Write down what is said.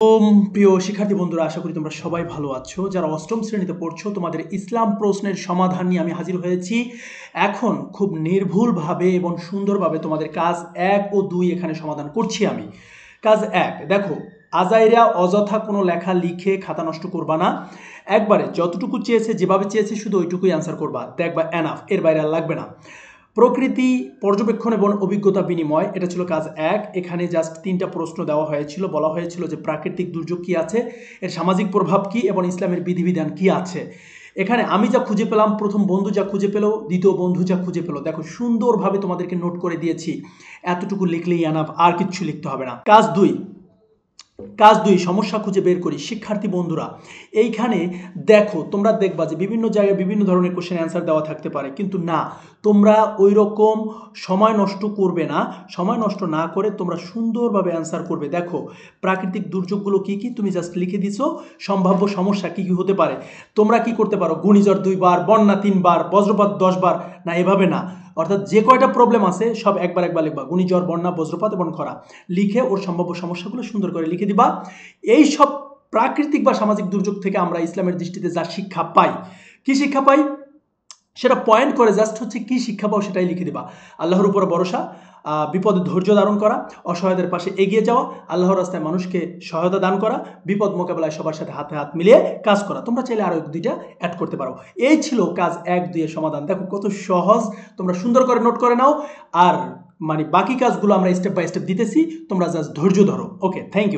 প্রিয় শিক্ষার্থী বন্ধুরা, আশা করি তোমরা সবাই ভালো আছো। যারা অষ্টম শ্রেণীতে পড়ছো, তোমাদের ইসলাম প্রশ্নের সমাধান নিয়ে আমি হাজির হয়েছি। এখন খুব নির্ভুলভাবে এবং সুন্দরভাবে তোমাদের কাজ 1 ও 2 এখানে সমাধান করছি আমি। কাজ 1, দেখো, আজাইরা অযথা কোনো লেখা লিখে খাতা নষ্ট করবা না। একবারে যতটুকু চেয়েছে, যেভাবে চেয়েছে শুধু ওইটুকুই অ্যান্সার করবা, দেখবা এনাফ, এর বাইরে আর লাগবে না। প্রকৃতি পর্যবেক্ষণ এবং অভিজ্ঞতা বিনিময়, এটা ছিল কাজ 1। এখানে জাস্ট 3টা প্রশ্ন দেওয়া হয়েছিল, বলা হয়েছিল যে প্রাকৃতিক দুর্যোগ কি আছে, এর সামাজিক প্রভাব কি এবং ইসলামের বিধিবিধান কি আছে। এখানে আমি যা খুঁজে পেলাম, প্রথম বন্ধু যা খুঁজে পেল, দ্বিতীয় বন্ধু যা খুঁজে পেল, দেখো সুন্দরভাবে তোমাদেরকে নোট করে দিয়েছি। এতটুকু লিখলেই এনাফ, আর কিচ্ছু লিখতে হবে না। কাজ 2, সমস্যা খুঁজে বের করি। শিক্ষার্থী বন্ধুরা, এইখানে দেখো, তোমরা দেখবা যে বিভিন্ন জায়গায় বিভিন্ন ধরনের কোশ্চেন অ্যান্সার দেওয়া থাকতে পারে, কিন্তু না, তোমরা ওই রকম সময় নষ্ট করবে না। সময় নষ্ট না করে তোমরা সুন্দরভাবে অ্যান্সার করবে। দেখো, প্রাকৃতিক দুর্যোগগুলো কি কি তুমি জাস্ট লিখে দিছো, সম্ভাব্য সমস্যা কি কি হতে পারে। তোমরা কি করতে পারো, ঘূর্ণিঝড় 2 বার, বন্যা 3 বার, বজ্রপাত 10 বার, না এভাবে না, অর্থাৎ যে কয়টা প্রবলেম আছে সব একবার লিখবা। ঘূর্ণিঝড়, বন্যা, বজ্রপাত এবং খরা লিখে ওর সম্ভাব্য সমস্যাগুলো সুন্দর করে লিখে দিবা। এই সব প্রাকৃতিক বা সামাজিক দুর্যোগ থেকে আমরা ইসলামের দৃষ্টিতে যা শিক্ষা পাই, কি শিক্ষা পাই সেটা পয়েন্ট করে জাস্ট হচ্ছে কি শিক্ষা পাও সেটাই লিখে দিবা। আল্লাহর উপর ভরসা, বিপদে ধৈর্য ধারণ করা, অসহায়দের পাশে এগিয়ে যাওয়া, আল্লাহর রাস্তায় মানুষকে সহায়তা দান করা, বিপদ মোকাবেলায় সবার সাথে হাতে হাত মিলিয়ে কাজ করা। তোমরা চাইলে আরো 2টা অ্যাড করতে পারো। এই ছিল কাজ 1, 2 এর সমাধান। দেখো কত সহজ, তোমরা সুন্দর করে নোট করে নাও। আর বাকি কাজগুলো আমরা স্টেপ বাই স্টেপ দিতেছি, তোমরা জাস্ট ধৈর্য ধরো। ওকে, থ্যাংক ইউ।